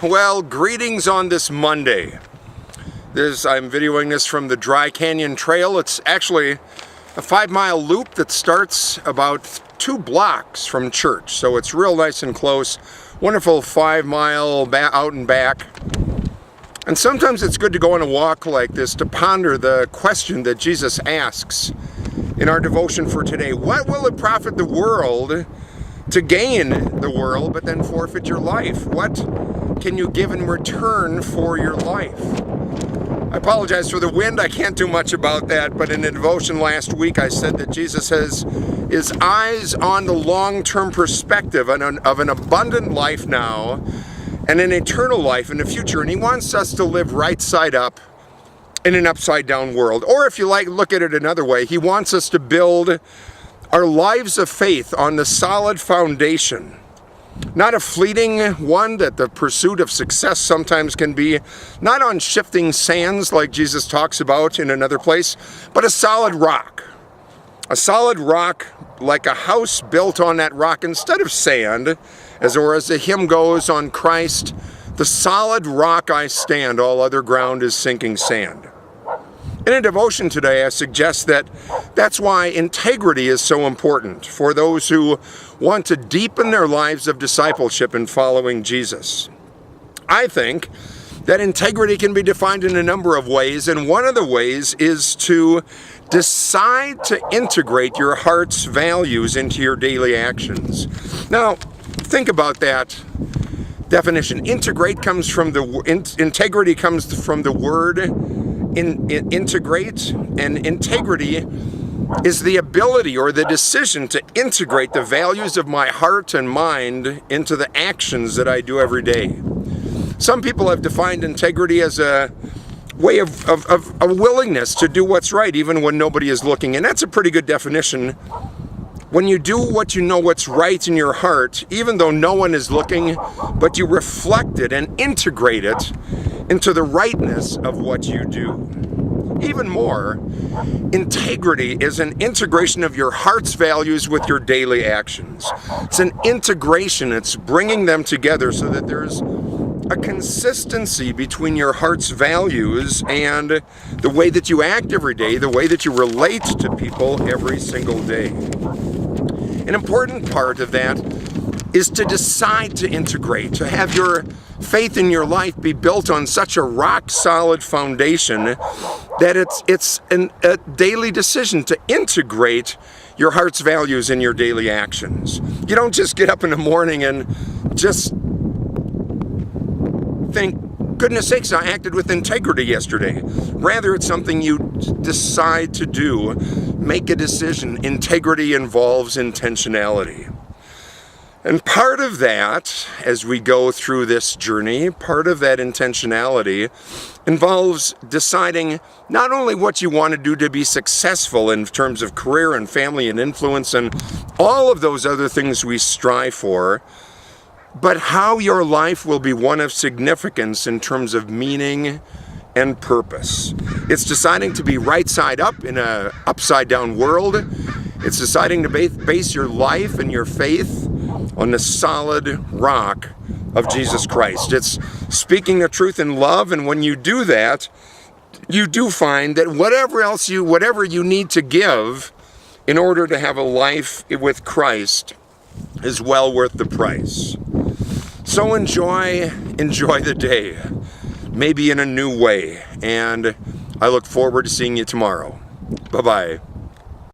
Well, greetings on this Monday. I'm videoing this from the Dry Canyon Trail. It's actually a 5-mile loop that starts about 2 blocks from church, so it's real nice and close. Wonderful 5-mile out and back. And sometimes it's good to go on a walk like this to ponder the question that Jesus asks in our devotion for today. What will it profit the world to gain the world but then forfeit your life? What can you give in return for your life? I apologize for the wind. I can't do much about that, but in the devotion last week I said that Jesus has his eyes on the long-term perspective of an abundant life now and an eternal life in the future, and he wants us to live right side up in an upside down world. Or if you like, look at it another way, he wants us to build our lives of faith on the solid foundation, not a fleeting one that the pursuit of success sometimes can be, not on shifting sands like Jesus talks about in another place, but a solid rock. A solid rock like a house built on that rock instead of sand, as the hymn goes, on Christ, the solid rock I stand, all other ground is sinking sand. In a devotion today, I suggest that that's why integrity is so important for those who want to deepen their lives of discipleship in following Jesus. I think that integrity can be defined in a number of ways, and one of the ways is to decide to integrate your heart's values into your daily actions. Now, think about that definition. Integrity comes from the word integrate, and integrity is the ability or the decision to integrate the values of my heart and mind into the actions that I do every day. Some people have defined integrity as a way of a willingness to do what's right even when nobody is looking, and that's a pretty good definition. When you do what you know what's right in your heart, even though no one is looking, but you reflect it and integrate it into the rightness of what you do. Even more, integrity is an integration of your heart's values with your daily actions. It's an integration, it's bringing them together so that there's a consistency between your heart's values and the way that you act every day, the way that you relate to people every single day. An important part of that is to decide to integrate, to have your faith in your life be built on such a rock-solid foundation that it's a daily decision to integrate your heart's values in your daily actions. You don't just get up in the morning and just think, goodness sakes, I acted with integrity yesterday. Rather, it's something you decide to do, make a decision. Integrity involves intentionality. And part of that, as we go through this journey, part of that intentionality involves deciding not only what you want to do to be successful in terms of career and family and influence and all of those other things we strive for, but how your life will be one of significance in terms of meaning and purpose. It's deciding to be right side up in an upside down world. It's deciding to base your life and your faith on the solid rock of Jesus Christ. It's speaking the truth in love, and when you do that, you do find that whatever you need to give in order to have a life with Christ is well worth the price. So enjoy the day, maybe in a new way, and I look forward to seeing you tomorrow. Bye-bye.